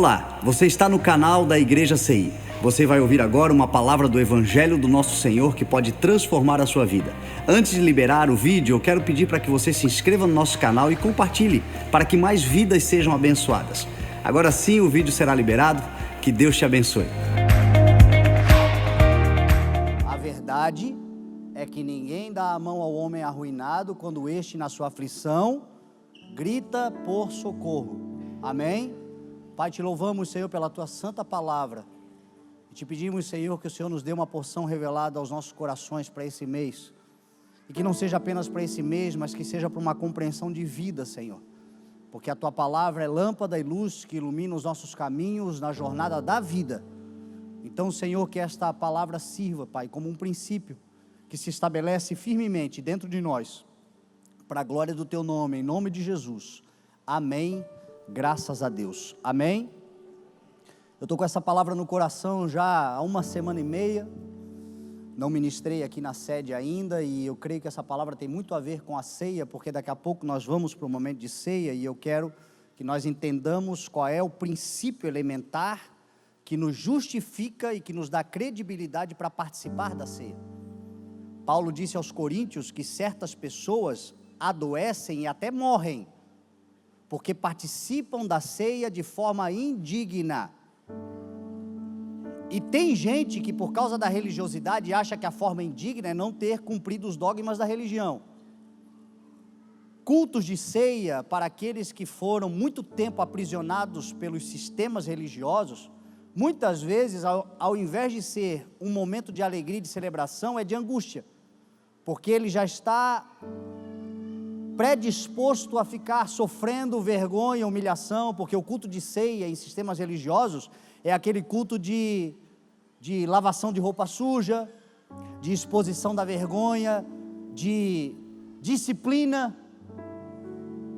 Olá, você está no canal da Igreja CI. Você vai ouvir agora uma palavra do Evangelho do Nosso Senhor que pode transformar a sua vida. Antes de liberar o vídeo, eu quero pedir para que você se inscreva no nosso canal e compartilhe, para que mais vidas sejam abençoadas. Agora sim o vídeo será liberado. Que Deus te abençoe. A verdade é que ninguém dá a mão ao homem arruinado quando este, na sua aflição, grita por socorro. Amém? Pai, te louvamos, Senhor, pela tua santa palavra. E te pedimos, Senhor, que o Senhor nos dê uma porção revelada aos nossos corações para esse mês. E que não seja apenas para esse mês, mas que seja para uma compreensão de vida, Senhor. Porque a tua palavra é lâmpada e luz que ilumina os nossos caminhos na jornada da vida. Então, Senhor, que esta palavra sirva, Pai, como um princípio que se estabelece firmemente dentro de nós, para a glória do teu nome, em nome de Jesus. Amém. Graças a Deus. Amém? Eu estou com essa palavra no coração já há uma semana e meia. Não ministrei aqui na sede ainda, e eu creio que essa palavra tem muito a ver com a ceia, porque daqui a pouco nós vamos para o momento de ceia, e eu quero que nós entendamos qual é o princípio elementar que nos justifica e que nos dá credibilidade para participar da ceia. Paulo disse aos Coríntios que certas pessoas adoecem e até morrem, porque participam da ceia de forma indigna. E tem gente que, por causa da religiosidade, acha que a forma indigna é não ter cumprido os dogmas da religião. Cultos de ceia para aqueles que foram muito tempo aprisionados pelos sistemas religiosos, muitas vezes, ao invés de ser um momento de alegria e de celebração, é de angústia, porque ele já está predisposto a ficar sofrendo vergonha, humilhação, porque o culto de ceia em sistemas religiosos é aquele culto de lavação de roupa suja, de exposição da vergonha, de disciplina.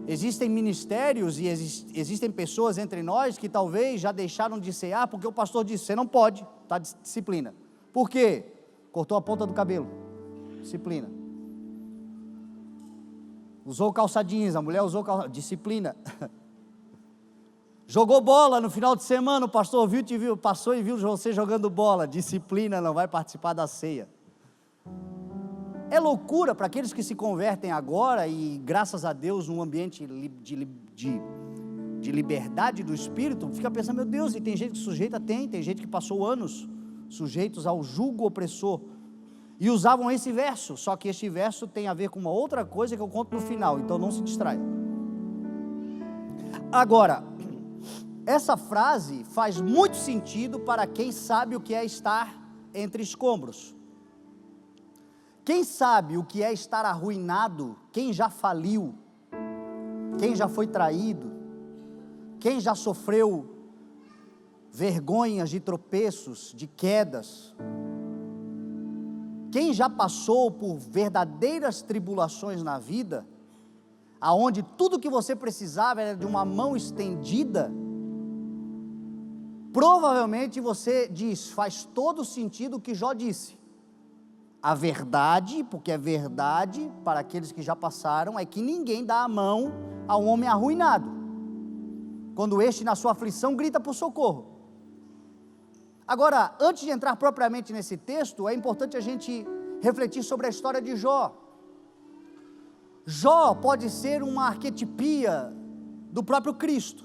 Existem ministérios e existem pessoas entre nós que talvez já deixaram de cear porque o pastor disse: você não pode, está de disciplina. Por quê? Cortou a ponta do cabelo, disciplina. Usou calça jeans, a mulher usou calça, disciplina. Jogou bola no final de semana, o pastor passou e viu você jogando bola, disciplina, não vai participar da ceia. É loucura para aqueles que se convertem agora, e graças a Deus num ambiente de liberdade do Espírito, fica pensando: meu Deus, e tem gente que sujeita, tem gente que passou anos sujeitos ao jugo opressor, e usavam esse verso, só que este verso tem a ver com uma outra coisa que eu conto no final, então não se distraia. Agora, essa frase faz muito sentido para quem sabe o que é estar entre escombros. Quem sabe o que é estar arruinado, quem já faliu, quem já foi traído, quem já sofreu vergonhas de tropeços, de quedas, quem já passou por verdadeiras tribulações na vida, aonde tudo que você precisava era de uma mão estendida, provavelmente você diz: faz todo sentido o que Jó disse. A verdade, porque é verdade para aqueles que já passaram, é que ninguém dá a mão a um homem arruinado, quando este, na sua aflição, grita por socorro. Agora, antes de entrar propriamente nesse texto, é importante a gente refletir sobre a história de Jó. Jó pode ser uma arquetipia do próprio Cristo,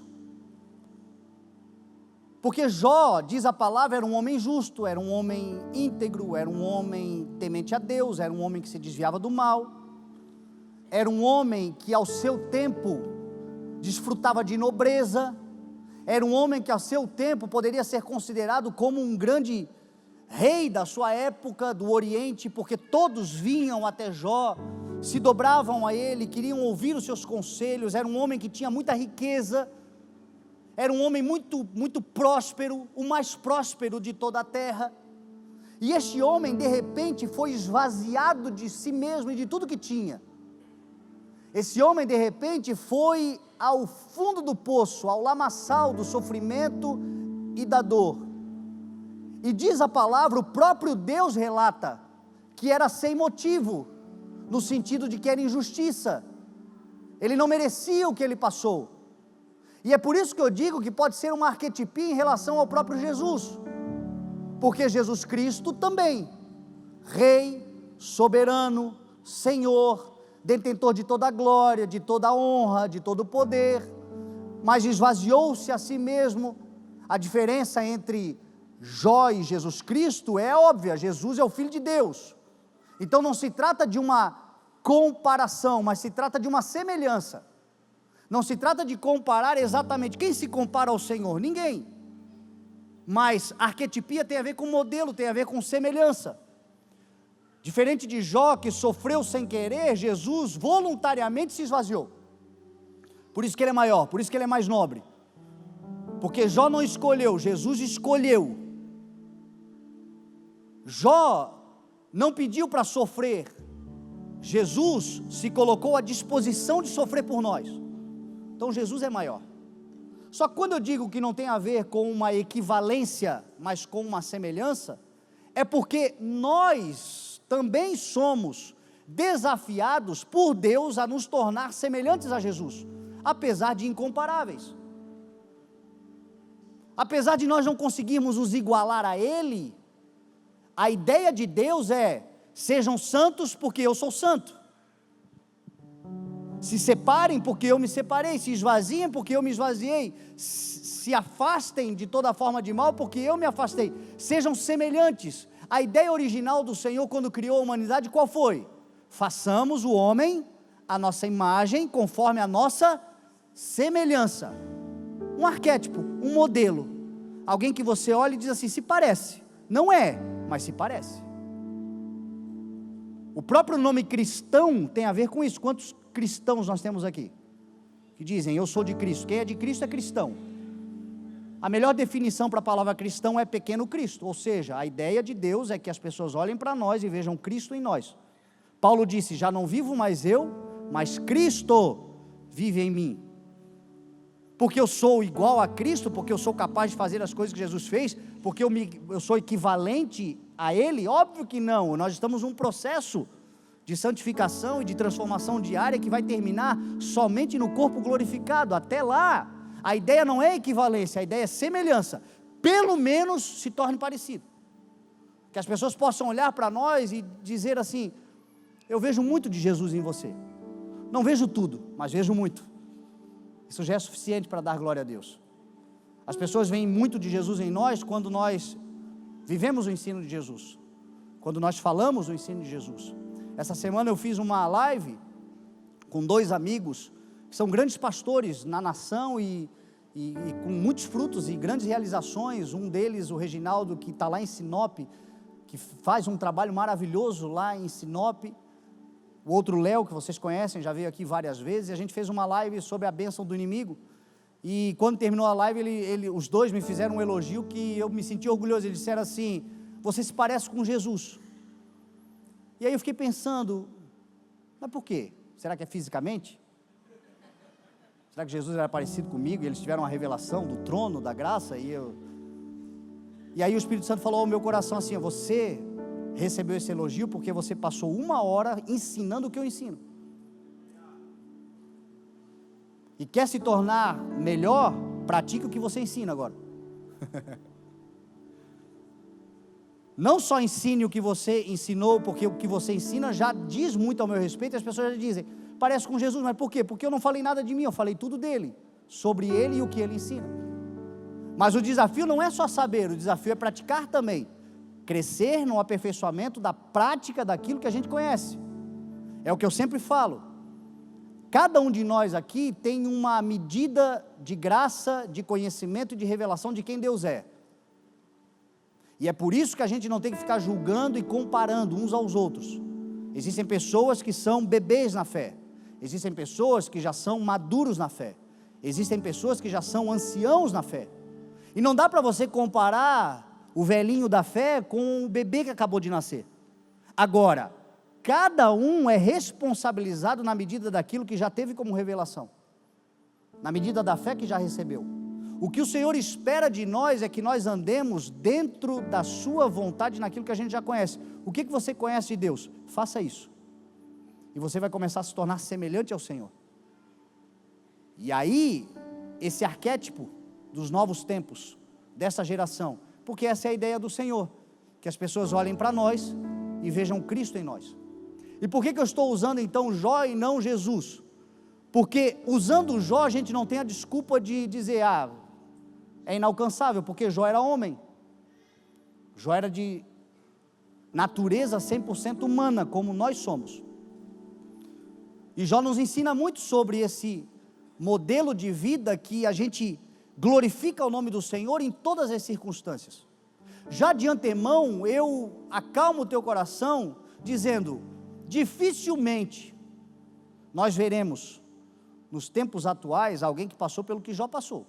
porque Jó, diz a palavra, era um homem justo, era um homem íntegro, era um homem temente a Deus, era um homem que se desviava do mal, era um homem que ao seu tempo desfrutava de nobreza, era um homem que ao seu tempo poderia ser considerado como um grande rei da sua época do Oriente, porque todos vinham até Jó, se dobravam a ele, queriam ouvir os seus conselhos. Era um homem que tinha muita riqueza, era um homem muito próspero, o mais próspero de toda a terra. E este homem de repente foi esvaziado de si mesmo e de tudo que tinha. Esse homem de repente foi ao fundo do poço, ao lamaçal do sofrimento e da dor. E diz a palavra, o próprio Deus relata que era sem motivo, no sentido de que era injustiça. Ele não merecia o que ele passou. E é por isso que eu digo que pode ser uma arquetipia em relação ao próprio Jesus, porque Jesus Cristo também, Rei, soberano, Senhor, detentor de toda a glória, de toda a honra, de todo o poder, mas esvaziou-se a si mesmo. A diferença entre Jó e Jesus Cristo é óbvia, Jesus é o Filho de Deus, então não se trata de uma comparação, mas se trata de uma semelhança. Não se trata de comparar exatamente. Quem se compara ao Senhor? Ninguém. Mas arquetipia tem a ver com modelo, tem a ver com semelhança. Diferente de Jó, que sofreu sem querer, Jesus voluntariamente se esvaziou. Por isso que ele é maior, por isso que ele é mais nobre. Porque Jó não escolheu, Jesus escolheu. Jó não pediu para sofrer, Jesus se colocou à disposição de sofrer por nós. Então Jesus é maior. Só que quando eu digo que não tem a ver com uma equivalência, mas com uma semelhança, é porque nós também somos desafiados por Deus a nos tornar semelhantes a Jesus, apesar de incomparáveis. Apesar de nós não conseguirmos nos igualar a Ele, a ideia de Deus é: sejam santos porque eu sou santo, se separem porque eu me separei, se esvaziem porque eu me esvaziei, se afastem de toda forma de mal porque eu me afastei, sejam semelhantes. A ideia original do Senhor quando criou a humanidade qual foi? Façamos o homem a nossa imagem, conforme a nossa semelhança. Um arquétipo, um modelo, alguém que você olha e diz assim: se parece, não é, mas se parece. O próprio nome cristão tem a ver com isso. Quantos cristãos nós temos aqui? Que dizem, eu sou de Cristo. Quem é de Cristo é cristão. A melhor definição para a palavra cristão é pequeno Cristo, ou seja, a ideia de Deus é que as pessoas olhem para nós e vejam Cristo em nós. Paulo disse, já não vivo mais eu, mas Cristo vive em mim. Porque eu sou igual a Cristo, porque eu sou capaz de fazer as coisas que Jesus fez, porque eu sou equivalente a Ele? Óbvio que não. Nós estamos num processo de santificação e de transformação diária que vai terminar somente no corpo glorificado. Até lá, a ideia não é equivalência, a ideia é semelhança. Pelo menos se torne parecido. Que as pessoas possam olhar para nós e dizer assim: eu vejo muito de Jesus em você. Não vejo tudo, mas vejo muito. Isso já é suficiente para dar glória a Deus. As pessoas veem muito de Jesus em nós quando nós vivemos o ensino de Jesus, quando nós falamos o ensino de Jesus. Essa semana eu fiz uma live com 2 amigos, que são grandes pastores na nação e com muitos frutos e grandes realizações. Um deles, o Reginaldo, que está lá em Sinop, que faz um trabalho maravilhoso lá em Sinop. O outro, Léo, que vocês conhecem, já veio aqui várias vezes, e a gente fez uma live sobre a bênção do inimigo. E quando terminou a live, os 2 me fizeram um elogio que eu me senti orgulhoso. Eles disseram assim: você se parece com Jesus. E aí eu fiquei pensando, mas por quê? Será que é fisicamente? Será que Jesus era parecido comigo e eles tiveram uma revelação do trono, da graça? E aí o Espírito Santo falou ao meu coração assim: você recebeu esse elogio porque você passou 1 hora ensinando o que eu ensino. E quer se tornar melhor, pratique o que você ensina agora. Não só ensine o que você ensinou, porque o que você ensina já diz muito ao meu respeito, e as pessoas já dizem, parece com Jesus, mas por quê? Porque eu não falei nada de mim, eu falei tudo dele, sobre ele e o que ele ensina. Mas o desafio não é só saber, o desafio é praticar também, crescer no aperfeiçoamento da prática daquilo que a gente conhece. É o que eu sempre falo. Cada um de nós aqui tem uma medida de graça, de conhecimento e de revelação de quem Deus é. E é por isso que a gente não tem que ficar julgando e comparando uns aos outros. Existem pessoas que são bebês na fé. Existem pessoas que já são maduros na fé. Existem pessoas que já são anciãos na fé. E não dá para você comparar o velhinho da fé com o bebê que acabou de nascer. Agora, cada um é responsabilizado na medida daquilo que já teve como revelação, na medida da fé que já recebeu. O que o Senhor espera de nós é que nós andemos dentro da sua vontade, naquilo que a gente já conhece. O que você conhece de Deus? Faça isso, e você vai começar a se tornar semelhante ao Senhor. E aí, esse arquétipo dos novos tempos, dessa geração, porque essa é a ideia do Senhor, que as pessoas olhem para nós e vejam Cristo em nós. E por que eu estou usando então Jó e não Jesus? Porque usando Jó a gente não tem a desculpa de dizer, é inalcançável, porque Jó era homem, Jó era de natureza 100% humana, como nós somos, e Jó nos ensina muito sobre esse modelo de vida que a gente glorifica o nome do Senhor em todas as circunstâncias. Já de antemão eu acalmo o teu coração dizendo, dificilmente nós veremos nos tempos atuais alguém que passou pelo que Jó passou.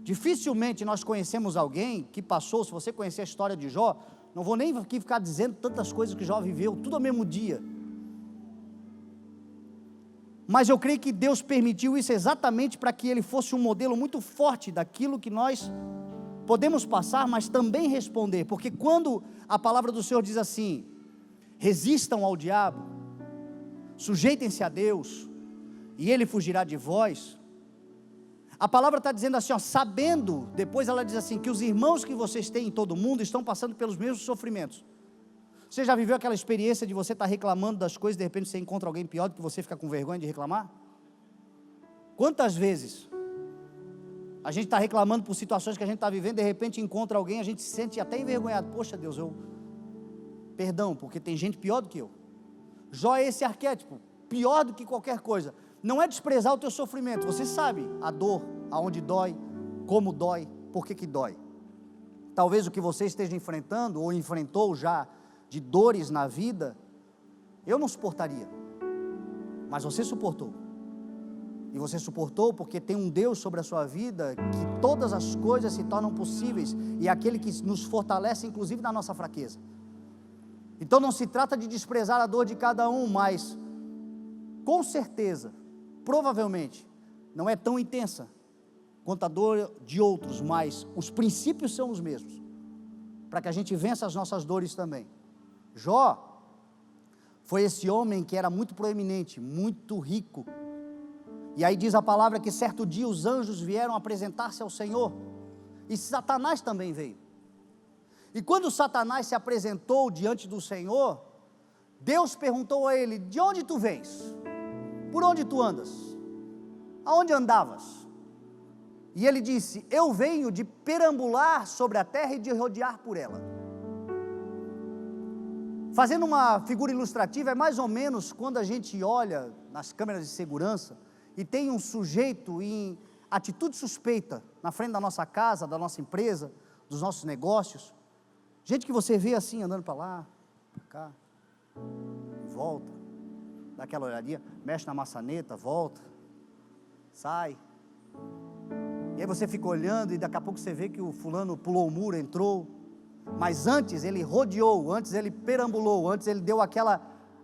Dificilmente nós conhecemos alguém que passou, se você conhecer a história de Jó, não vou nem aqui ficar dizendo tantas coisas que Jó viveu, tudo ao mesmo dia, mas eu creio que Deus permitiu isso exatamente para que ele fosse um modelo muito forte daquilo que nós podemos passar, mas também responder, porque quando a palavra do Senhor diz assim, resistam ao diabo, sujeitem-se a Deus, e ele fugirá de vós, a palavra está dizendo assim, sabendo, depois ela diz assim, que os irmãos que vocês têm em todo o mundo, estão passando pelos mesmos sofrimentos. Você já viveu aquela experiência de você estar reclamando das coisas, de repente você encontra alguém pior do que você, fica com vergonha de reclamar? Quantas vezes a gente está reclamando por situações que a gente está vivendo, de repente encontra alguém, a gente se sente até envergonhado, poxa Deus, perdão, porque tem gente pior do que eu. Jó é esse arquétipo, pior do que qualquer coisa, não é desprezar o teu sofrimento, você sabe a dor, aonde dói, como dói, por que dói. Talvez o que você esteja enfrentando, ou enfrentou já, de dores na vida, eu não suportaria, mas você suportou, e você suportou porque tem um Deus sobre a sua vida, que todas as coisas se tornam possíveis, e é aquele que nos fortalece inclusive na nossa fraqueza. Então não se trata de desprezar a dor de cada um, mas com certeza, provavelmente, não é tão intensa quanto a dor de outros, mas os princípios são os mesmos, para que a gente vença as nossas dores também. Jó foi esse homem que era muito proeminente, muito rico, e aí diz a palavra que certo dia os anjos vieram apresentar-se ao Senhor, e Satanás também veio, e quando Satanás se apresentou diante do Senhor, Deus perguntou a ele, de onde tu vens? Por onde tu andas? Aonde andavas? E ele disse, eu venho de perambular sobre a terra e de rodear por ela. Fazendo uma figura ilustrativa, é mais ou menos quando a gente olha nas câmeras de segurança e tem um sujeito em atitude suspeita na frente da nossa casa, da nossa empresa, dos nossos negócios, gente que você vê assim, andando para lá, para cá, volta, dá aquela olhadinha, mexe na maçaneta, volta, sai, e aí você fica olhando e daqui a pouco você vê que o fulano pulou o muro, entrou, mas antes ele rodeou, antes ele perambulou, antes ele deu aquela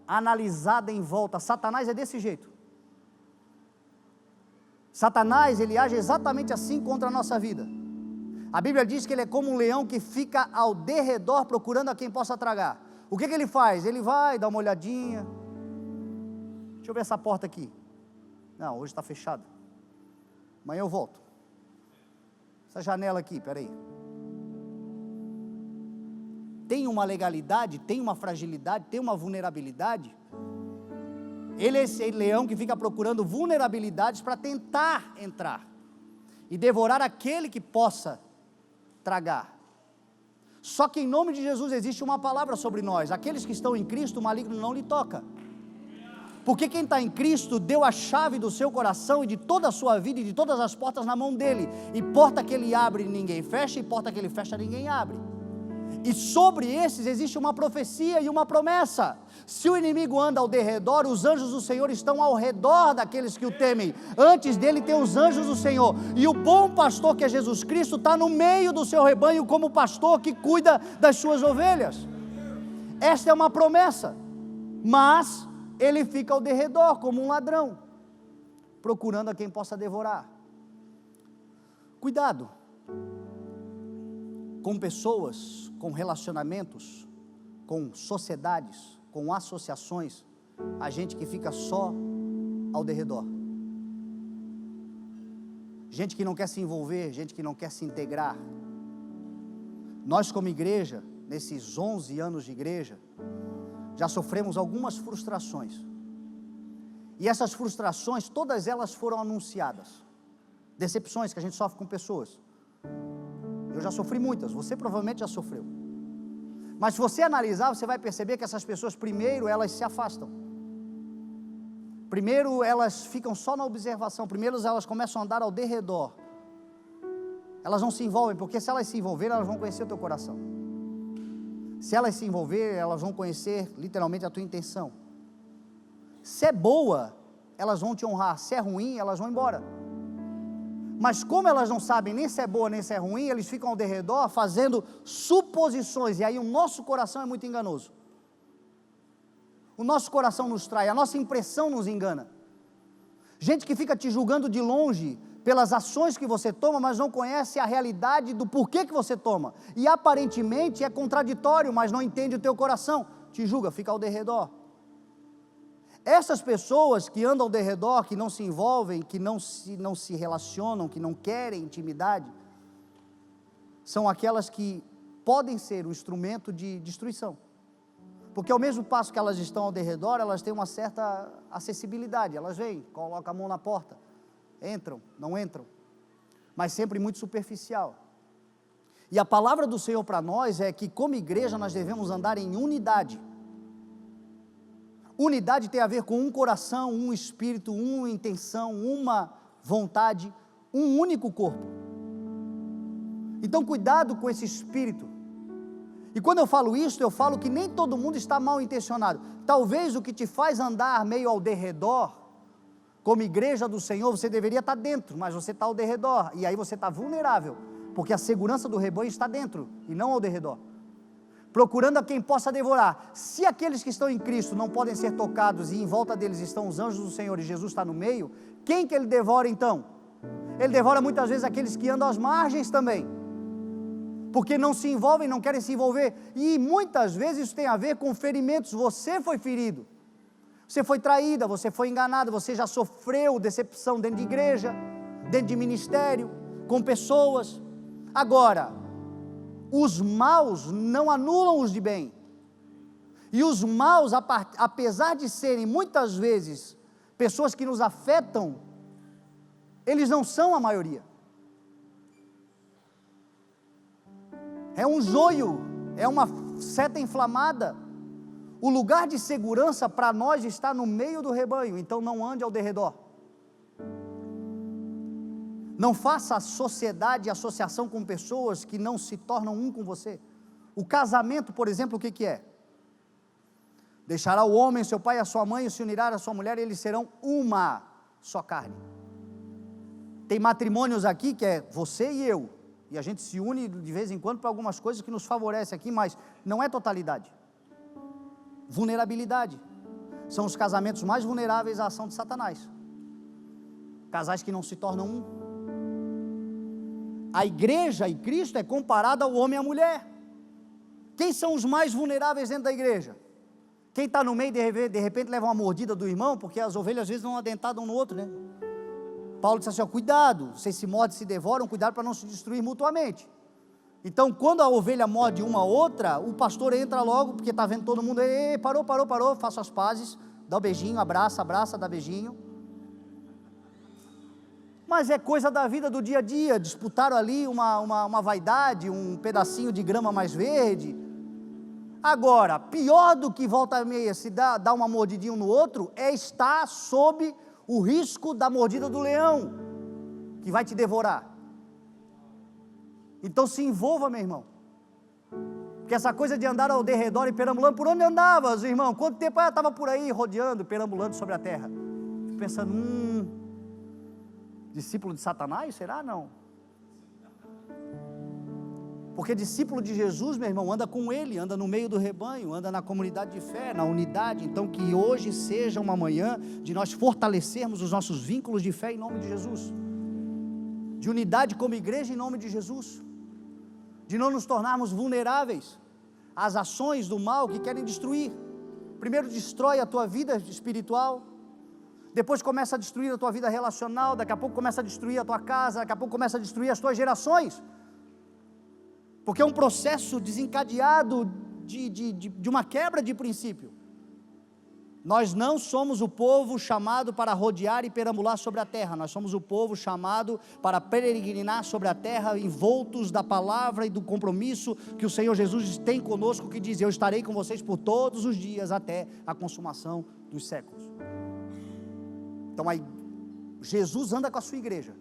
analisada em volta. Satanás é desse jeito. Satanás, ele age exatamente assim contra a nossa vida. A Bíblia diz que ele é como um leão que fica ao derredor procurando a quem possa tragar. O que ele faz? Ele vai dar uma olhadinha, deixa eu ver essa porta aqui, não, hoje está fechada, amanhã eu volto, essa janela aqui, peraí, tem uma legalidade, tem uma fragilidade, tem uma vulnerabilidade. Ele é esse leão que fica procurando vulnerabilidades para tentar entrar e devorar aquele que possa tragar. Só que em nome de Jesus existe uma palavra sobre nós, aqueles que estão em Cristo, o maligno não lhe toca, porque quem está em Cristo deu a chave do seu coração e de toda a sua vida e de todas as portas na mão dele, e porta que ele abre ninguém fecha, e porta que ele fecha ninguém abre. E sobre esses existe uma profecia e uma promessa. Se o inimigo anda ao derredor, os anjos do Senhor estão ao redor daqueles que o temem. Antes dele tem os anjos do Senhor, e o bom pastor que é Jesus Cristo está no meio do seu rebanho, como pastor que cuida das suas ovelhas. Esta é uma promessa, mas ele fica ao derredor como um ladrão, procurando a quem possa devorar. Cuidado com pessoas, com relacionamentos, com sociedades, com associações, a gente que fica só ao derredor. gente que não quer se envolver, gente que não quer se integrar. Nós como igreja, nesses 11 anos de igreja, já sofremos algumas frustrações, e essas frustrações, todas elas foram anunciadas, decepções que a gente sofre com pessoas. Eu já sofri muitas, você provavelmente já sofreu, mas se você analisar, você vai perceber que essas pessoas, primeiro, elas se afastam, primeiro elas ficam só na observação, primeiro elas começam a andar ao derredor, elas não se envolvem, porque se elas se envolverem, elas vão conhecer o teu coração. Se elas se envolverem, elas vão conhecer literalmente a tua intenção. Se é boa, elas vão te honrar. Se é ruim, elas vão embora. Mas como elas não sabem nem se é boa nem se é ruim, eles ficam ao derredor fazendo suposições, e aí o nosso coração é muito enganoso. O nosso coração nos trai, a nossa impressão nos engana. Gente que fica te julgando de longe pelas ações que você toma, mas não conhece a realidade do porquê que você toma, e aparentemente é contraditório, mas não entende o teu coração, te julga, fica ao derredor. Essas pessoas que andam ao derredor, que não se envolvem, que não se relacionam, que não querem intimidade, são aquelas que podem ser um instrumento de destruição, porque ao mesmo passo que elas estão ao derredor, elas têm uma certa acessibilidade, elas vêm, colocam a mão na porta, entram, não entram, mas sempre muito superficial. E a palavra do Senhor para nós é que como igreja nós devemos andar em unidade. Unidade tem a ver com um coração, um espírito, uma intenção, uma vontade, um único corpo. Então cuidado com esse espírito. E quando eu falo isso, eu falo que nem todo mundo está mal intencionado. Talvez o que te faz andar meio ao derredor, como igreja do Senhor, você deveria estar dentro, mas você está ao derredor, e aí você está vulnerável, porque a segurança do rebanho está dentro, e não ao derredor, procurando a quem possa devorar. Se aqueles que estão em Cristo não podem ser tocados, e em volta deles estão os anjos do Senhor, e Jesus está no meio, quem que ele devora então? Ele devora muitas vezes aqueles que andam às margens também, porque não se envolvem, não querem se envolver, e muitas vezes isso tem a ver com ferimentos. Você foi ferido, você foi traída, você foi enganada, você já sofreu decepção dentro de igreja, dentro de ministério, com pessoas. Agora, os maus não anulam os de bem, e os maus, apesar de serem muitas vezes pessoas que nos afetam, eles não são a maioria. É um joio, é uma seta inflamada. O lugar de segurança para nós está no meio do rebanho, então não ande ao derredor. Não faça a sociedade, associação com pessoas que não se tornam um com você. O casamento, por exemplo, o que é? Deixará o homem, seu pai e a sua mãe, e se unirá a sua mulher, e eles serão uma só carne. Tem matrimônios aqui que é você e eu, e a gente se une de vez em quando para algumas coisas que nos favorecem aqui, mas não é totalidade. Vulnerabilidade, são os casamentos mais vulneráveis à ação de Satanás, casais que não se tornam um. A igreja e Cristo é comparado ao homem e à mulher. Quem são os mais vulneráveis dentro da igreja? Quem está no meio, de repente leva uma mordida do irmão, porque as ovelhas às vezes vão adentadas um no outro, né? Paulo disse assim, ó, cuidado, vocês se mordem, se devoram, cuidado para não se destruir mutuamente. Então, quando a ovelha morde uma outra, o pastor entra logo, porque está vendo todo mundo, parou, faça as pazes, dá um beijinho, abraça, dá beijinho. Mas é coisa da vida do dia a dia, disputaram ali uma vaidade, um pedacinho de grama mais verde. Agora, pior do que volta e meia se dá uma mordidinha um no outro, é estar sob o risco da mordida do leão, que vai te devorar. Então se envolva, meu irmão, porque essa coisa de andar ao derredor e perambulando, por onde andavas, irmão? Quanto tempo eu estava por aí, rodeando, perambulando sobre a terra, pensando, discípulo de Satanás, será? Não, porque discípulo de Jesus, meu irmão, anda com ele, anda no meio do rebanho, anda na comunidade de fé, na unidade. Então que hoje seja uma manhã de nós fortalecermos os nossos vínculos de fé em nome de Jesus, de unidade como igreja em nome de Jesus, de não nos tornarmos vulneráveis às ações do mal que querem destruir. Primeiro destrói a tua vida espiritual, depois começa a destruir a tua vida relacional, daqui a pouco começa a destruir a tua casa, daqui a pouco começa a destruir as tuas gerações, porque é um processo desencadeado de uma quebra de princípio. Nós não somos o povo chamado para rodear e perambular sobre a terra, nós somos o povo chamado para peregrinar sobre a terra, envoltos da palavra e do compromisso que o Senhor Jesus tem conosco, que diz: eu estarei com vocês por todos os dias até a consumação dos séculos. Então aí, Jesus anda com a sua igreja,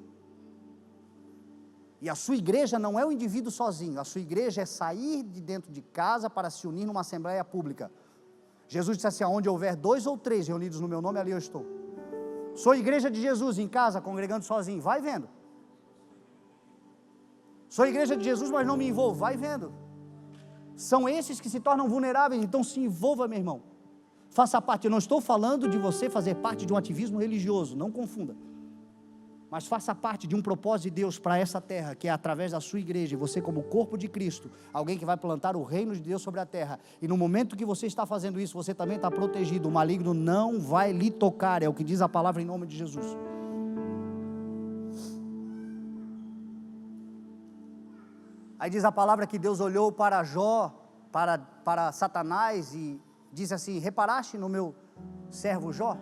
e a sua igreja não é o indivíduo sozinho, a sua igreja é sair de dentro de casa para se unir numa assembleia pública. Jesus disse assim: onde houver 2 ou 3 reunidos no meu nome, ali eu estou. Sou igreja de Jesus em casa, congregando sozinho, vai vendo. Sou igreja de Jesus, mas não me envolvo, vai vendo. São esses que se tornam vulneráveis, então se envolva, meu irmão. Faça parte. Eu não estou falando de você fazer parte de um ativismo religioso, não confunda. Mas faça parte de um propósito de Deus para essa terra, que é através da sua igreja, e você como corpo de Cristo, alguém que vai plantar o reino de Deus sobre a terra, e no momento que você está fazendo isso, você também está protegido, o maligno não vai lhe tocar, é o que diz a palavra em nome de Jesus. Aí diz a palavra que Deus olhou para Jó, para Satanás, e disse assim: reparaste no meu servo Jó?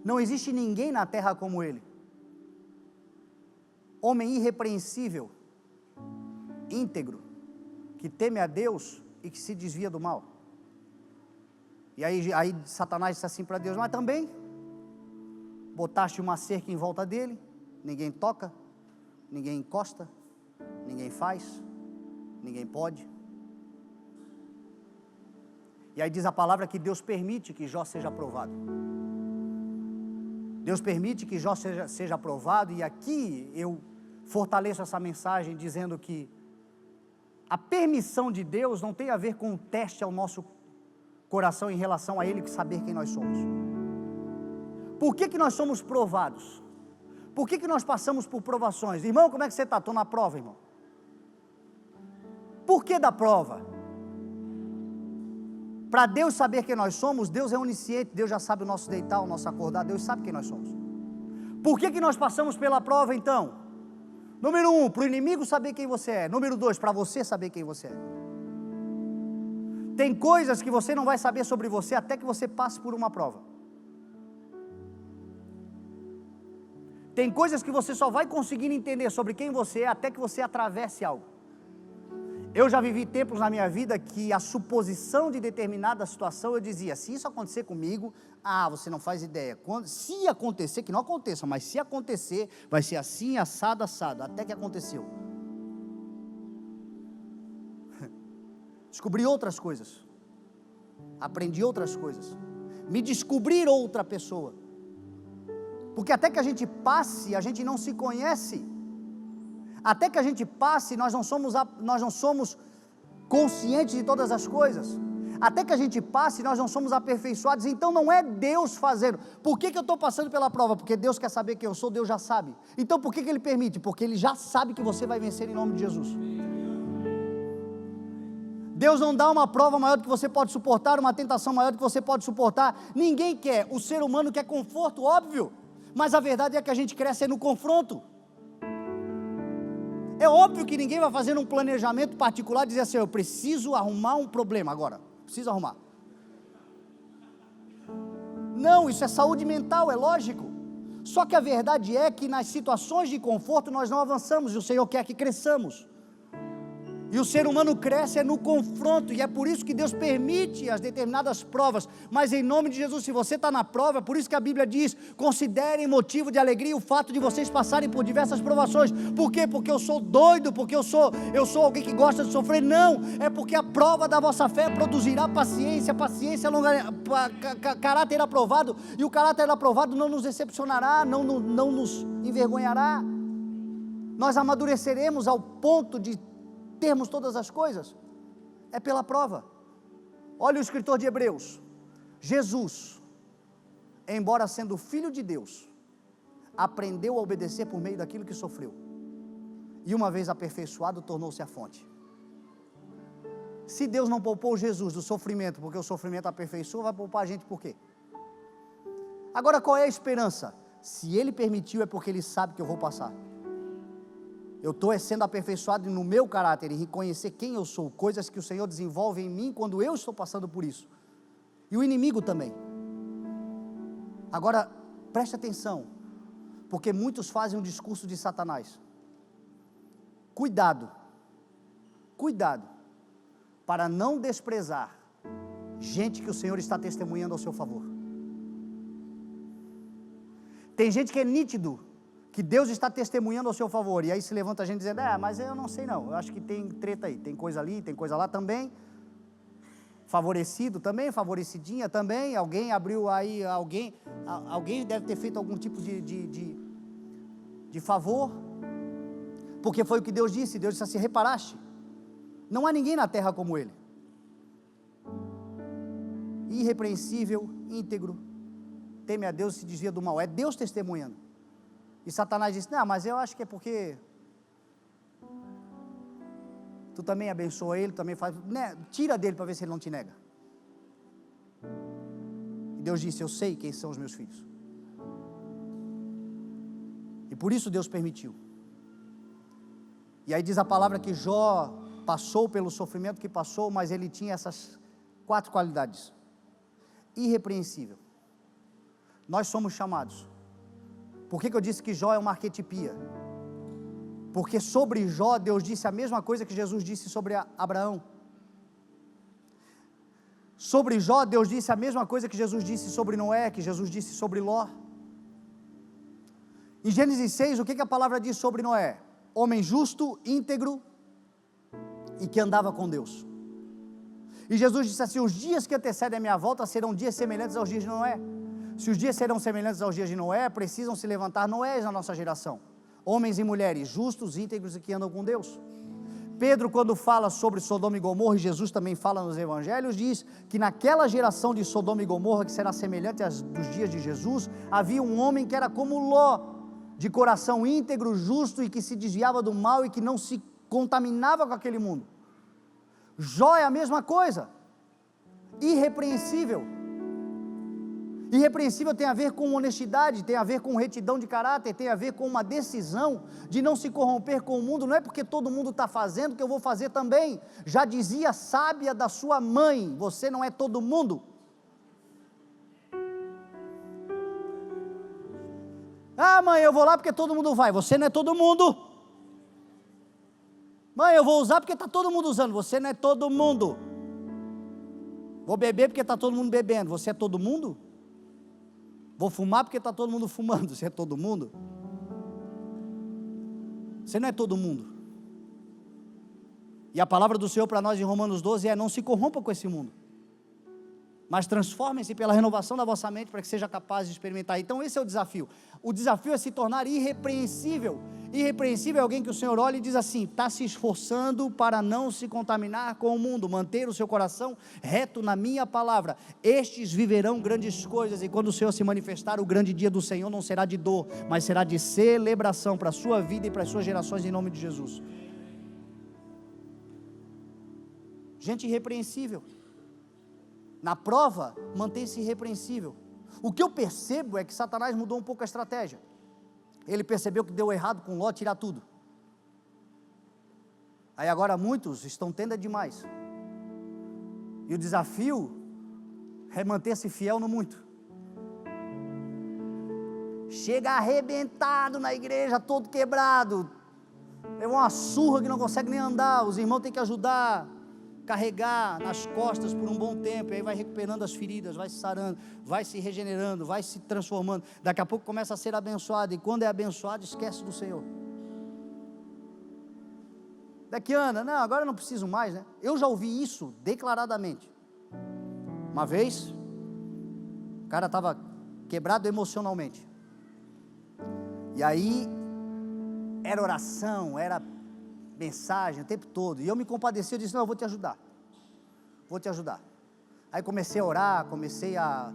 Não existe ninguém na terra como ele, homem irrepreensível, íntegro, que teme a Deus e que se desvia do mal. E aí Satanás disse assim para Deus: mas também botaste uma cerca em volta dele, ninguém toca, ninguém encosta, ninguém faz, ninguém pode. E aí diz a palavra que Deus permite que Jó seja aprovado. Deus permite que Jó seja aprovado, e aqui eu fortaleço essa mensagem dizendo que a permissão de Deus não tem a ver com o teste ao nosso coração em relação a Ele saber quem nós somos. Por que nós somos provados? Por que nós passamos por provações? Irmão, como é que você está? Estou na prova, irmão. Por que da prova? Para Deus saber quem nós somos, Deus é onisciente, Deus já sabe o nosso deitar, o nosso acordar, Deus sabe quem nós somos. Por que nós passamos pela prova então? Número 1, para o inimigo saber quem você é. Número 2, para você saber quem você é. Tem coisas que você não vai saber sobre você até que você passe por uma prova. Tem coisas que você só vai conseguir entender sobre quem você é até que você atravesse algo. Eu já vivi tempos na minha vida que a suposição de determinada situação, eu dizia: se isso acontecer comigo, você não faz ideia. Se acontecer, que não aconteça, mas se acontecer, vai ser assim, assado, assado, até que aconteceu. Descobri outras coisas, aprendi outras coisas, me descobrir outra pessoa, porque até que a gente passe, a gente não se conhece. Até que a gente passe, nós não somos conscientes de todas as coisas. Até que a gente passe, nós não somos aperfeiçoados. Então não é Deus fazendo. Por que eu estou passando pela prova? Porque Deus quer saber quem eu sou, Deus já sabe. Então por que Ele permite? Porque Ele já sabe que você vai vencer em nome de Jesus. Deus não dá uma prova maior do que você pode suportar, uma tentação maior do que você pode suportar. Ninguém quer, o ser humano quer conforto, óbvio. Mas a verdade é que a gente cresce no confronto. É óbvio que ninguém vai fazer um planejamento particular e dizer assim: eu preciso arrumar um problema agora, preciso arrumar. Não, isso é saúde mental, é lógico. Só que a verdade é que nas situações de conforto nós não avançamos, e o Senhor quer que cresçamos. E o ser humano cresce no confronto, e é por isso que Deus permite as determinadas provas. Mas em nome de Jesus, se você está na prova, é por isso que a Bíblia diz: considerem motivo de alegria o fato de vocês passarem por diversas provações. Por quê? Porque eu sou doido, porque eu sou alguém que gosta de sofrer? Não, é porque a prova da vossa fé produzirá paciência, caráter aprovado, e o caráter aprovado não nos decepcionará, não nos envergonhará. Nós amadureceremos ao ponto de termos todas as coisas, é pela prova. Olha o escritor de Hebreus: Jesus, embora sendo filho de Deus, aprendeu a obedecer por meio daquilo que sofreu, e uma vez aperfeiçoado, tornou-se a fonte. Se Deus não poupou Jesus do sofrimento, porque o sofrimento aperfeiçoa, vai poupar a gente por quê? Agora, qual é a esperança? Se Ele permitiu, é porque Ele sabe que eu vou passar. Eu estou sendo aperfeiçoado no meu caráter, em reconhecer quem eu sou, coisas que o Senhor desenvolve em mim quando eu estou passando por isso. E o inimigo também. Agora, preste atenção, porque muitos fazem um discurso de Satanás. Cuidado, para não desprezar gente que o Senhor está testemunhando ao seu favor. Tem gente que é nítido, que Deus está testemunhando ao seu favor, e aí se levanta a gente dizendo, mas eu não sei não, eu acho que tem treta aí, tem coisa ali, tem coisa lá também, favorecido também, favorecidinha também, alguém abriu aí, alguém deve ter feito algum tipo de favor, porque foi o que Deus disse assim, reparaste, não há ninguém na terra como ele, irrepreensível, íntegro, teme a Deus e se desvia do mal, é Deus testemunhando. E Satanás disse, mas eu acho que é porque tu também abençoa ele, tu também faz, tira dele para ver se ele não te nega. E Deus disse, eu sei quem são os meus filhos. E por isso Deus permitiu. E aí diz a palavra que Jó passou pelo sofrimento que passou, mas ele tinha essas 4 qualidades. Irrepreensível. Nós somos chamados. Por que eu disse que Jó é uma arquetipia? Porque sobre Jó, Deus disse a mesma coisa que Jesus disse sobre Abraão. Sobre Jó, Deus disse a mesma coisa que Jesus disse sobre Noé, que Jesus disse sobre Ló. Em Gênesis 6, o que a palavra diz sobre Noé? Homem justo, íntegro e que andava com Deus. E Jesus disse assim, os dias que antecedem a minha volta serão dias semelhantes aos dias de Noé. Se os dias serão semelhantes aos dias de Noé, precisam se levantar Noés na nossa geração, homens e mulheres justos, íntegros e que andam com Deus. Pedro, quando fala sobre Sodoma e Gomorra, e Jesus também fala nos evangelhos, diz que naquela geração de Sodoma e Gomorra, que será semelhante aos dos dias de Jesus, havia um homem que era como Ló, de coração íntegro, justo e que se desviava do mal e que não se contaminava com aquele mundo. Jó é a mesma coisa, irrepreensível. Irrepreensível tem a ver com honestidade, tem a ver com retidão de caráter, tem a ver com uma decisão de não se corromper com o mundo. Não é porque todo mundo está fazendo que eu vou fazer também. Já dizia a sábia da sua mãe, você não é todo mundo. Mãe, eu vou lá porque todo mundo vai, você não é todo mundo. Mãe, eu vou usar porque está todo mundo usando, você não é todo mundo. Vou beber porque está todo mundo bebendo, você é todo mundo? Vou fumar porque está todo mundo fumando, você é todo mundo? Você não é todo mundo. E a palavra do Senhor para nós em Romanos 12 é, não se corrompa com esse mundo, mas transformem-se pela renovação da vossa mente, para que seja capaz de experimentar. Então esse é o desafio é se tornar irrepreensível. Irrepreensível é alguém que o Senhor olha e diz assim, está se esforçando para não se contaminar com o mundo, manter o seu coração reto na minha palavra, estes viverão grandes coisas, e quando o Senhor se manifestar, o grande dia do Senhor não será de dor, mas será de celebração para a sua vida e para as suas gerações, em nome de Jesus. Gente irrepreensível, na prova, mantém-se irrepreensível. O que eu percebo é que Satanás mudou um pouco a estratégia. Ele percebeu que deu errado com Ló tirar tudo. Aí agora muitos estão tendo demais. E o desafio é manter-se fiel no muito. Chega arrebentado na igreja, todo quebrado. Levou uma surra que não consegue nem andar. Os irmãos têm que ajudar, carregar nas costas por um bom tempo, e aí vai recuperando as feridas, vai se sarando, vai se regenerando, vai se transformando, daqui a pouco começa a ser abençoado, e quando é abençoado, esquece do Senhor. Daqui anda, não, agora eu não preciso mais, né? Eu já ouvi isso declaradamente. Uma vez, o cara estava quebrado emocionalmente, e aí, era oração, era mensagem o tempo todo, e eu me compadeci, eu disse, não, eu vou te ajudar, aí comecei a orar, comecei a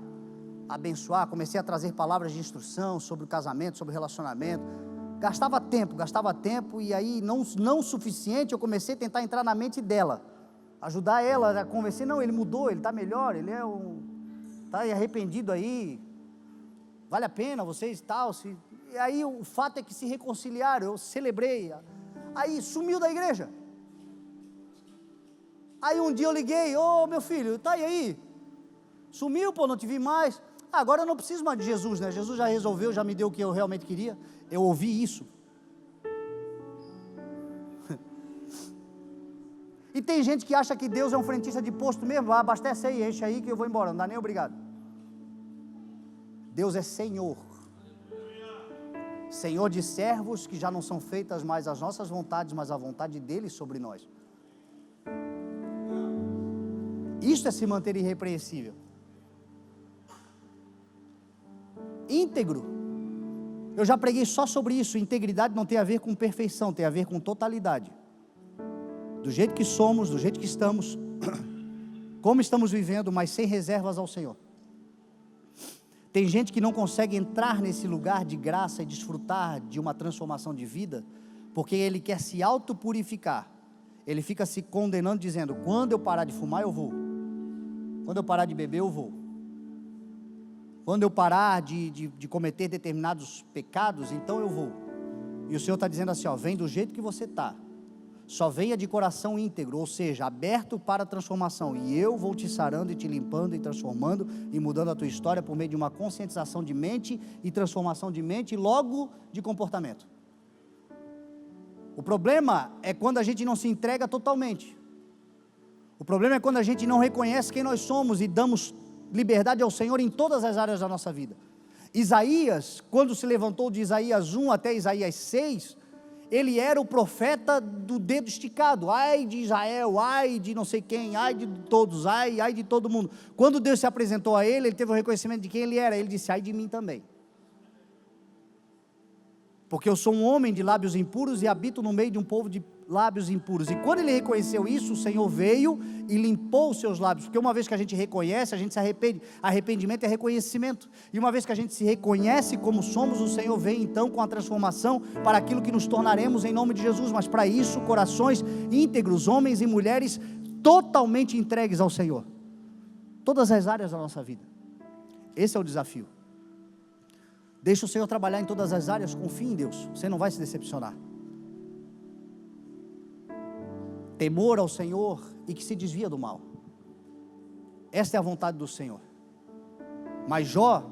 abençoar, comecei a trazer palavras de instrução sobre o casamento, sobre o relacionamento, gastava tempo, e aí não suficiente, eu comecei a tentar entrar na mente dela, ajudar ela a convencer, não, ele mudou, ele está melhor, ele está arrependido aí, vale a pena vocês e tal. E aí o fato é que se reconciliaram, eu celebrei. Aí sumiu da igreja. Aí um dia eu liguei, ô meu filho, tá aí? Sumiu, pô, não te vi mais. Agora eu não preciso mais de Jesus, né? Jesus já resolveu, já me deu o que eu realmente queria. Eu ouvi isso. E tem gente que acha que Deus é um frentista de posto mesmo, abastece aí, enche aí que eu vou embora, não dá nem obrigado. Deus é Senhor. Senhor de servos que já não são feitas mais as nossas vontades, mas a vontade dEle sobre nós. Isto é se manter irrepreensível. Íntegro. Eu já preguei só sobre isso. Integridade não tem a ver com perfeição, tem a ver com totalidade. Do jeito que somos, do jeito que estamos, como estamos vivendo, mas sem reservas ao Senhor. Tem gente que não consegue entrar nesse lugar de graça e desfrutar de uma transformação de vida, porque ele quer se autopurificar. Ele fica se condenando, dizendo: quando eu parar de fumar eu vou, quando eu parar de beber eu vou, quando eu parar de cometer determinados pecados, então eu vou. E o Senhor está dizendo assim, ó, vem do jeito que você está, só venha de coração íntegro, ou seja, aberto para a transformação, e eu vou te sarando e te limpando e transformando e mudando a tua história por meio de uma conscientização de mente e transformação de mente e logo de comportamento. O problema é quando a gente não se entrega totalmente. O problema é quando a gente não reconhece quem nós somos e damos liberdade ao Senhor em todas as áreas da nossa vida. Isaías, quando se levantou de Isaías 1 até Isaías 6, ele era o profeta do dedo esticado. Ai de Israel, ai de não sei quem, ai de todos, ai de todo mundo. Quando Deus se apresentou a ele, ele teve o reconhecimento de quem ele era. Ele disse, ai de mim também, porque eu sou um homem de lábios impuros e habito no meio de um povo de lábios impuros. E quando ele reconheceu isso, o Senhor veio e limpou os seus lábios, porque uma vez que a gente reconhece, a gente se arrepende. Arrependimento é reconhecimento, e uma vez que a gente se reconhece como somos, o Senhor vem então com a transformação para aquilo que nos tornaremos em nome de Jesus. Mas para isso, corações íntegros, homens e mulheres totalmente entregues ao Senhor, todas as áreas da nossa vida. Esse é o desafio. Deixa o Senhor trabalhar em todas as áreas, confie em Deus, você não vai se decepcionar. Temor ao Senhor e que se desvia do mal, esta é a vontade do Senhor. Mas Jó,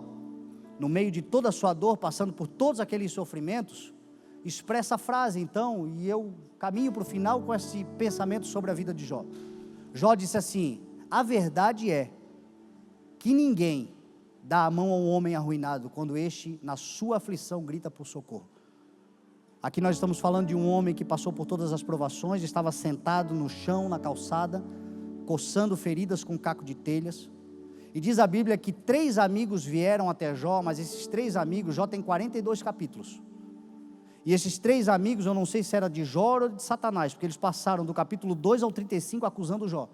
no meio de toda a sua dor, passando por todos aqueles sofrimentos, expressa a frase então, e eu caminho para o final com esse pensamento sobre a vida de Jó. Jó disse assim, a verdade é que ninguém dá a mão ao homem arruinado, quando este, na sua aflição, grita por socorro. Aqui nós estamos falando de um homem que passou por todas as provações, estava sentado no chão, na calçada, coçando feridas com caco de telhas, e diz a Bíblia que 3 amigos vieram até Jó, mas esses 3 amigos, Jó tem 42 capítulos, e esses 3 amigos, eu não sei se era de Jó ou de Satanás, porque eles passaram do capítulo 2 ao 35 acusando Jó.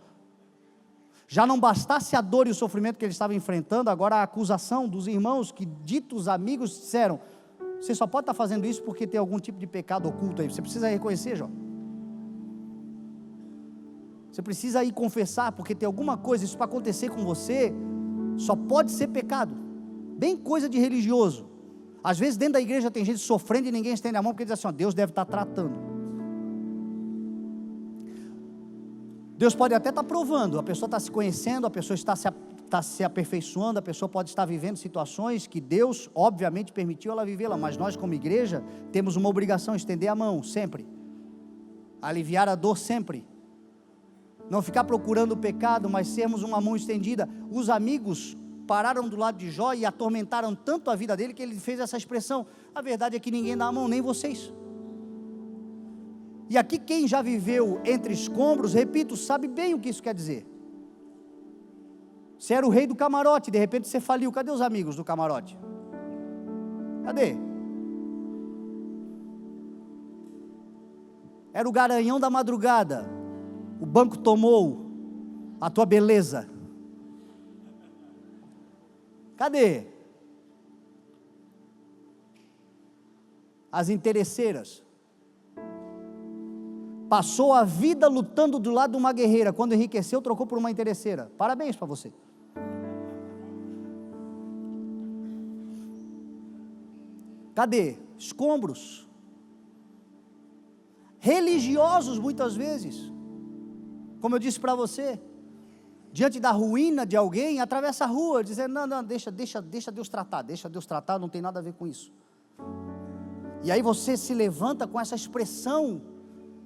Já não bastasse a dor e o sofrimento que ele estava enfrentando, agora a acusação dos irmãos, que ditos amigos disseram, você só pode estar fazendo isso porque tem algum tipo de pecado oculto aí, você precisa reconhecer, Jó, você precisa ir confessar, porque tem alguma coisa, isso para acontecer com você, só pode ser pecado, bem coisa de religioso. Às vezes dentro da igreja tem gente sofrendo e ninguém estende a mão, porque diz assim, ó, Deus deve estar tratando. Deus pode até estar provando, a pessoa está se conhecendo, a pessoa está se aperfeiçoando, a pessoa pode estar vivendo situações que Deus obviamente permitiu ela vivê-la, mas nós como igreja temos uma obrigação, estender a mão sempre, aliviar a dor sempre, não ficar procurando o pecado, mas sermos uma mão estendida. Os amigos pararam do lado de Jó e atormentaram tanto a vida dele, que ele fez essa expressão, a verdade é que ninguém dá a mão, nem vocês. E aqui quem já viveu entre escombros, repito, sabe bem o que isso quer dizer. Você era o rei do camarote, de repente você faliu, cadê os amigos do camarote? Cadê? Era o garanhão da madrugada, o banco tomou a tua beleza, cadê? As interesseiras, passou a vida lutando do lado de uma guerreira, quando enriqueceu trocou por uma interesseira, parabéns para você. Cadê? Escombros. Religiosos muitas vezes. Como eu disse para você, diante da ruína de alguém, atravessa a rua, dizendo, não, deixa Deus tratar, não tem nada a ver com isso. E aí você se levanta com essa expressão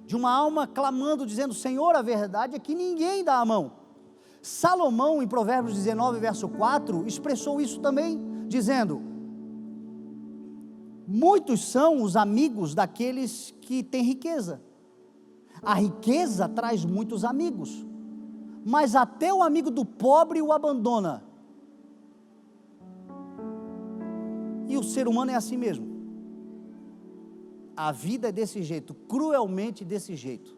de uma alma clamando, dizendo, Senhor, a verdade é que ninguém dá a mão. Salomão, em Provérbios 19, verso 4, expressou isso também, dizendo, muitos são os amigos daqueles que têm riqueza. A riqueza traz muitos amigos, mas até o amigo do pobre o abandona. E o ser humano é assim mesmo. A vida é desse jeito, cruelmente desse jeito.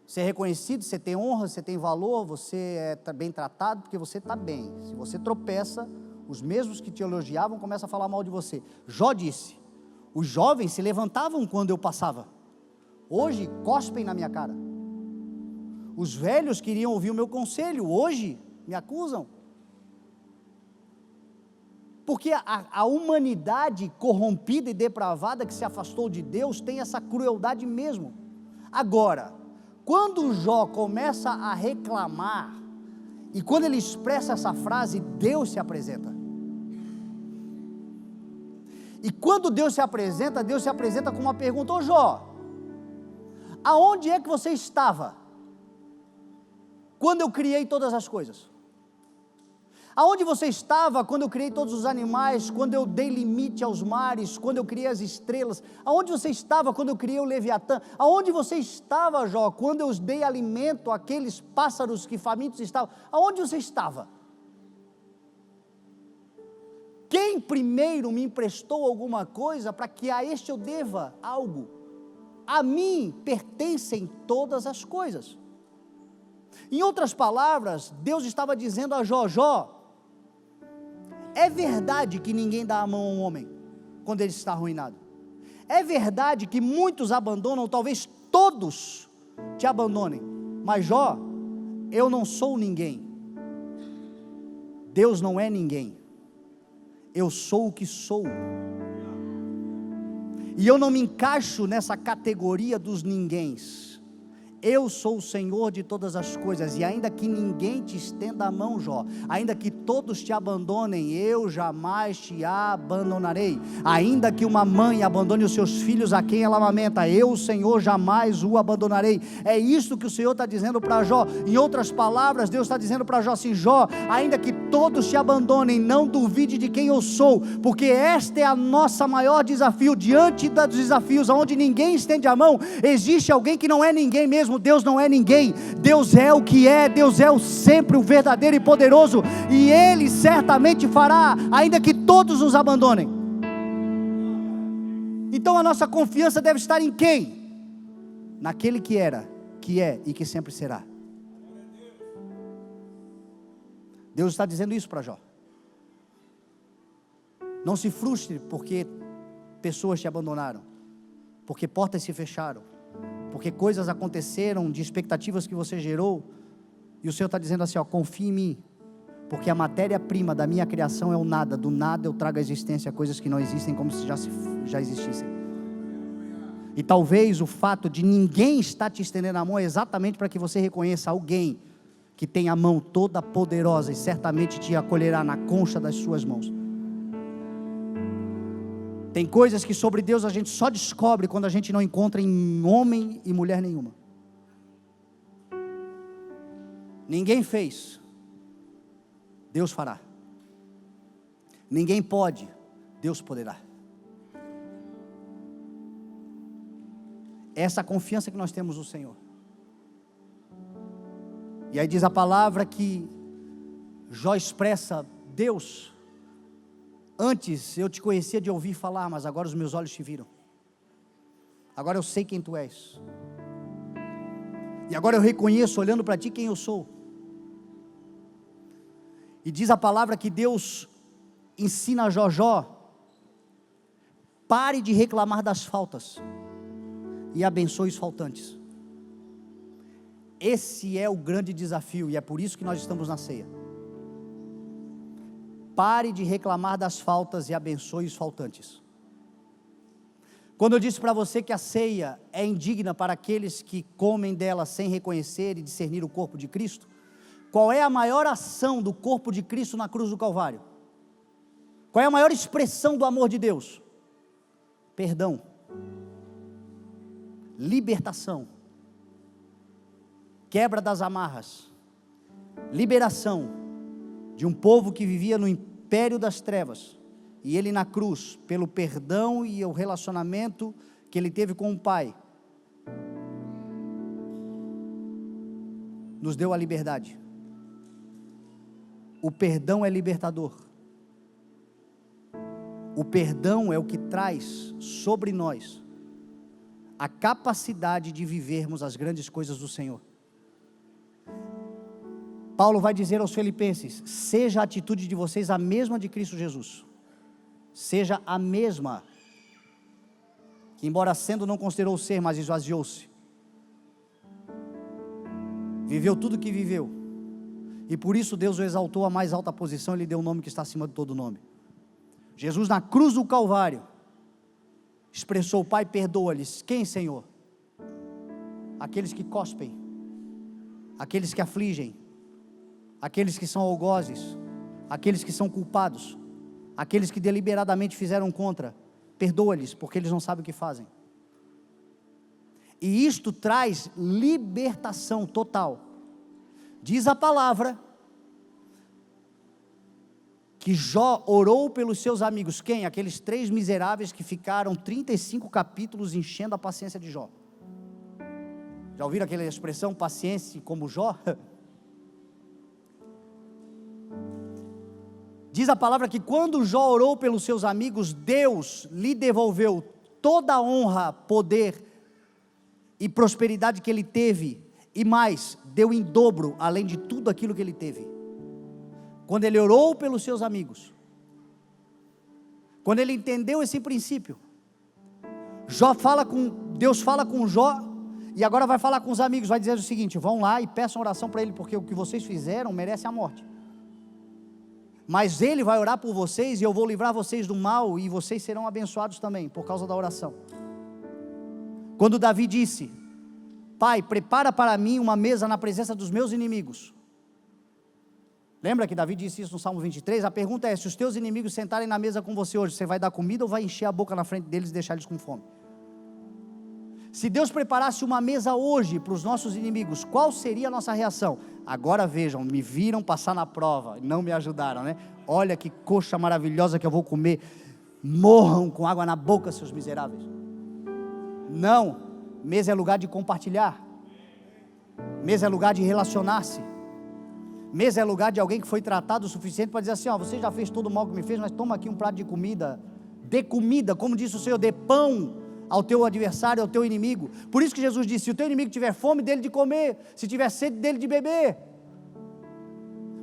Você é reconhecido, você tem honra, você tem valor, você é bem tratado, porque você está bem. Se você tropeça, os mesmos que te elogiavam começam a falar mal de você. Jó disse, os jovens se levantavam quando eu passava, hoje cospem na minha cara. Os velhos queriam ouvir o meu conselho, hoje me acusam. Porque a humanidade corrompida e depravada que se afastou de Deus tem essa crueldade mesmo. Agora, quando Jó começa a reclamar, e quando ele expressa essa frase, Deus se apresenta. E quando Deus se apresenta com uma pergunta, ô Jó, aonde é que você estava quando eu criei todas as coisas? Aonde você estava quando eu criei todos os animais, quando eu dei limite aos mares, quando eu criei as estrelas? Aonde você estava quando eu criei o Leviatã? Aonde você estava, Jó, quando eu dei alimento àqueles pássaros que famintos estavam? Aonde você estava? Quem primeiro me emprestou alguma coisa para que a este eu deva algo? A mim pertencem todas as coisas. Em outras palavras, Deus estava dizendo a Jó, Jó, é verdade que ninguém dá a mão a um homem quando ele está arruinado. É verdade que muitos abandonam, talvez todos te abandonem. Mas Jó, eu não sou ninguém. Deus não é ninguém. Eu sou o que sou. E eu não me encaixo nessa categoria dos ninguéms. Eu sou o Senhor de todas as coisas, e ainda que ninguém te estenda a mão, Jó, ainda que todos te abandonem, eu jamais te abandonarei. Ainda que uma mãe abandone os seus filhos a quem ela amamenta, eu, o Senhor, jamais o abandonarei. É isso que o Senhor está dizendo para Jó. Em outras palavras, Deus está dizendo para Jó assim, Jó, ainda que todos te abandonem, não duvide de quem eu sou, porque este é a nossa maior desafio, diante dos desafios, onde ninguém estende a mão, existe alguém que não é ninguém mesmo. Deus não é ninguém, Deus é o que é, Deus é o sempre o verdadeiro e poderoso, e Ele certamente fará, ainda que todos nos abandonem. Então a nossa confiança deve estar em quem? Naquele que era, que é e que sempre será. Deus está dizendo isso para Jó. Não se frustre porque pessoas te abandonaram, porque portas se fecharam, porque coisas aconteceram de expectativas que você gerou, e o Senhor está dizendo assim, ó, confie em mim, porque a matéria-prima da minha criação é o nada, do nada eu trago à existência coisas que não existem como se já existissem. E talvez o fato de ninguém estar te estendendo a mão é exatamente para que você reconheça alguém que tem a mão toda poderosa e certamente te acolherá na concha das suas mãos. Tem coisas que sobre Deus a gente só descobre quando a gente não encontra em homem e mulher nenhuma. Ninguém fez, Deus fará. Ninguém pode, Deus poderá. Essa confiança que nós temos no Senhor. E aí diz a palavra que Jó expressa, Deus, antes eu te conhecia de ouvir falar, mas agora os meus olhos te viram. Agora eu sei quem tu és. E agora eu reconheço, olhando para ti, quem eu sou. E diz a palavra que Deus ensina a Jó, pare de reclamar das faltas e abençoe os faltantes. Esse é o grande desafio, e é por isso que nós estamos na ceia. pare de reclamar das faltas e abençoe os faltantes. Quando eu disse para você que a ceia é indigna para aqueles que comem dela sem reconhecer e discernir o corpo de Cristo, qual é a maior ação do corpo de Cristo na cruz do Calvário? Qual é a maior expressão do amor de Deus? Perdão, libertação, quebra das amarras, liberação de um povo que vivia no império das trevas, e ele na cruz, pelo perdão e o relacionamento que ele teve com o Pai, nos deu a liberdade. O perdão é libertador. O perdão é o que traz sobre nós a capacidade de vivermos as grandes coisas do Senhor. Paulo vai dizer aos Filipenses: seja a atitude de vocês a mesma de Cristo Jesus. Seja a mesma, que embora sendo não considerou ser, mas esvaziou-se. Viveu tudo o que viveu, e por isso Deus o exaltou à mais alta posição, e lhe deu o nome que está acima de todo nome. Jesus na cruz do Calvário, expressou: Pai, perdoa-lhes. Quem, Senhor? Aqueles que cospem, aqueles que afligem, aqueles que são algozes, aqueles que são culpados, aqueles que deliberadamente fizeram contra. Perdoa-lhes, porque eles não sabem o que fazem. E isto traz libertação total. Diz a palavra que Jó orou pelos seus amigos. Quem? Aqueles 3 miseráveis que ficaram 35 capítulos enchendo a paciência de Jó. Já ouviram aquela expressão, paciência como Jó? Diz a palavra que quando Jó orou pelos seus amigos, Deus lhe devolveu toda a honra, poder e prosperidade que ele teve, e mais, deu em dobro, além de tudo aquilo que ele teve. Quando ele orou pelos seus amigos, quando ele entendeu esse princípio, Deus fala com Jó, e agora vai falar com os amigos, vai dizer o seguinte: vão lá e peçam oração para ele, porque o que vocês fizeram merece a morte. Mas ele vai orar por vocês, e eu vou livrar vocês do mal, e vocês serão abençoados também, por causa da oração. Quando Davi disse: Pai, prepara para mim uma mesa na presença dos meus inimigos. Lembra que Davi disse isso no Salmo 23? A pergunta é: se os teus inimigos sentarem na mesa com você hoje, você vai dar comida ou vai encher a boca na frente deles e deixar eles com fome? Se Deus preparasse uma mesa hoje para os nossos inimigos, qual seria a nossa reação? Agora vejam, me viram passar na prova, não me ajudaram, né? Olha que coxa maravilhosa que eu vou comer. Morram com água na boca, seus miseráveis. Não, mesa é lugar de compartilhar. Mesa é lugar de relacionar-se. Mesa é lugar de alguém que foi tratado o suficiente para dizer assim: ó, você já fez todo o mal que me fez, mas toma aqui um prato de comida. Dê comida, como disse o Senhor, dê pão ao teu adversário, ao teu inimigo. Por isso que Jesus disse: se o teu inimigo tiver fome, dele de comer, se tiver sede, dele de beber.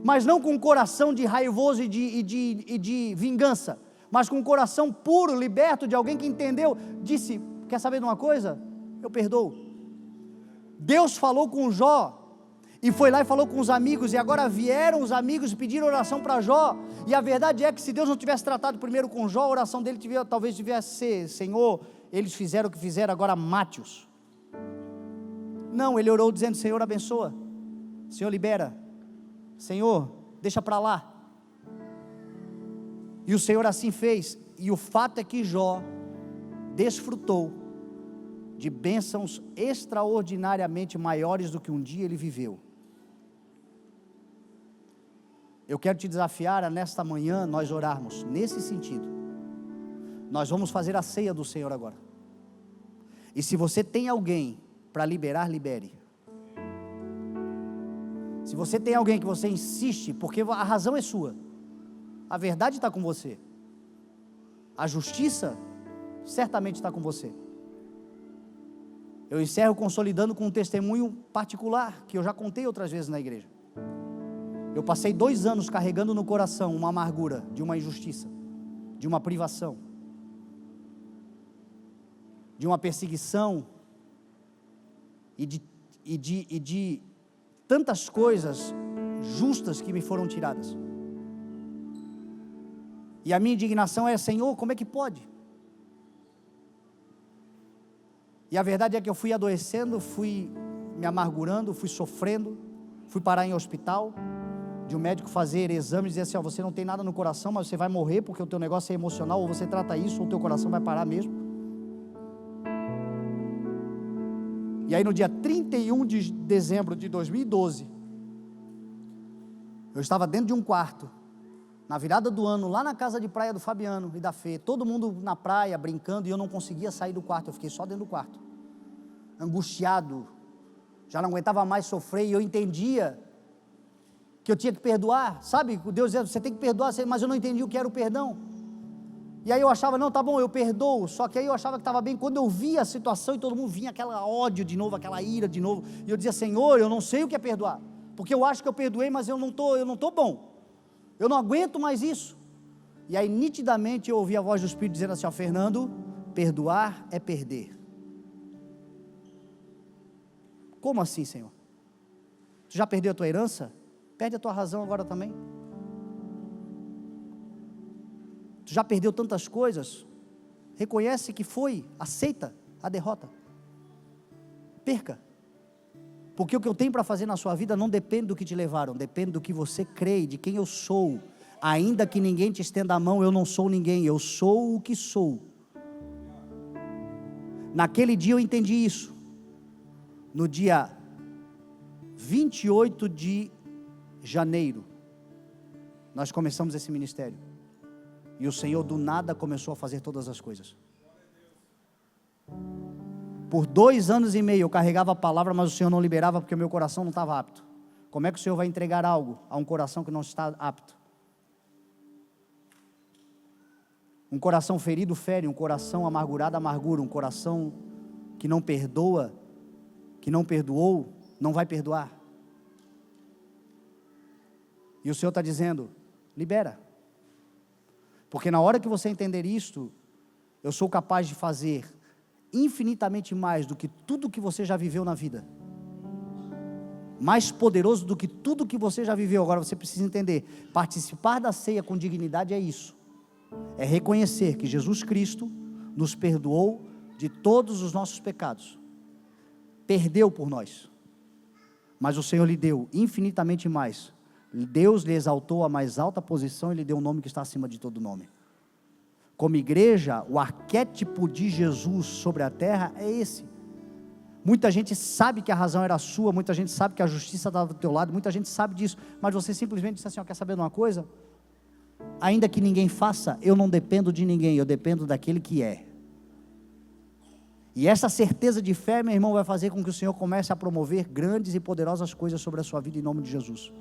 Mas não com um coração de raivoso e de vingança, mas com um coração puro, liberto, de alguém que entendeu, disse: quer saber de uma coisa? Eu perdoo. Deus falou com Jó, e foi lá e falou com os amigos, e agora vieram os amigos e pediram oração para Jó, e a verdade é que se Deus não tivesse tratado primeiro com Jó, a oração dele talvez tivesse ser: Senhor, eles fizeram o que fizeram, agora mate-os. Não, ele orou dizendo: Senhor, abençoa, Senhor, libera, Senhor, deixa para lá. E o Senhor assim fez, e o fato é que Jó desfrutou de bênçãos extraordinariamente maiores do que um dia ele viveu. Eu quero te desafiar a nesta manhã nós orarmos nesse sentido. Nós vamos fazer a ceia do Senhor agora. E se você tem alguém para liberar, libere. Se você tem alguém que você insiste, porque a razão é sua, a verdade está com você, a justiça certamente está com você. Eu encerro consolidando com um testemunho particular, que eu já contei outras vezes na igreja. Eu passei 2 anos carregando no coração uma amargura de uma injustiça, de uma privação, de uma perseguição e de tantas coisas justas que me foram tiradas. E a minha indignação é: Senhor, como é que pode? E a verdade é que eu fui adoecendo, fui me amargurando, fui sofrendo, fui parar em hospital, de um médico fazer exames e dizer assim: ó, você não tem nada no coração, mas você vai morrer porque o teu negócio é emocional, ou você trata isso, ou o teu coração vai parar mesmo. E aí no dia 31 de dezembro de 2012, eu estava dentro de um quarto, na virada do ano, lá na casa de praia do Fabiano e da Fê, todo mundo na praia, brincando, e eu não conseguia sair do quarto, eu fiquei só dentro do quarto, angustiado, já não aguentava mais sofrer, e eu entendia que eu tinha que perdoar, sabe? Deus dizia: você tem que perdoar, mas eu não entendi o que era o perdão. E aí eu achava: não, tá bom, eu perdoo. Só que aí eu achava que estava bem. Quando eu via a situação e todo mundo vinha aquela ódio de novo, aquela ira de novo, e eu dizia: Senhor, eu não sei o que é perdoar, porque eu acho que eu perdoei, mas eu não tô bom, eu não aguento mais isso. E aí nitidamente eu ouvi a voz do Espírito dizendo assim: ó, Fernando, perdoar é perder. Como assim, Senhor? Tu já perdeu a tua herança? Perde a tua razão agora também. Tu já perdeu tantas coisas, reconhece que foi, aceita a derrota, perca, porque o que eu tenho para fazer na sua vida não depende do que te levaram, depende do que você crê, de quem eu sou. Ainda que ninguém te estenda a mão, eu não sou ninguém, eu sou o que sou. Naquele dia eu entendi isso, no dia 28 de janeiro, nós começamos esse ministério, e o Senhor do nada começou a fazer todas as coisas. Por 2 anos e meio eu carregava a palavra, mas o Senhor não liberava, porque o meu coração não estava apto. Como é que o Senhor vai entregar algo a um coração que não está apto? Um coração ferido fere, um coração amargurado amargura, um coração que não perdoa, que não perdoou, não vai perdoar. E o Senhor está dizendo: libera, porque na hora que você entender isto, eu sou capaz de fazer infinitamente mais do que tudo que você já viveu na vida, mais poderoso do que tudo que você já viveu. Agora você precisa entender: participar da ceia com dignidade é isso, é reconhecer que Jesus Cristo nos perdoou de todos os nossos pecados, perdeu por nós, mas o Senhor lhe deu infinitamente mais. Deus lhe exaltou a mais alta posição e lhe deu um nome que está acima de todo nome. Como igreja, o arquétipo de Jesus sobre a terra é esse. Muita gente sabe que a razão era sua, muita gente sabe que a justiça estava do teu lado, muita gente sabe disso, mas você simplesmente disse assim: ó, quer saber de uma coisa? Ainda que ninguém faça, eu não dependo de ninguém, eu dependo daquele que é. E essa certeza de fé, meu irmão, vai fazer com que o Senhor comece a promover grandes e poderosas coisas sobre a sua vida, em nome de Jesus.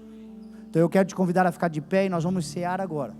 Então eu quero te convidar a ficar de pé, e nós vamos cear agora.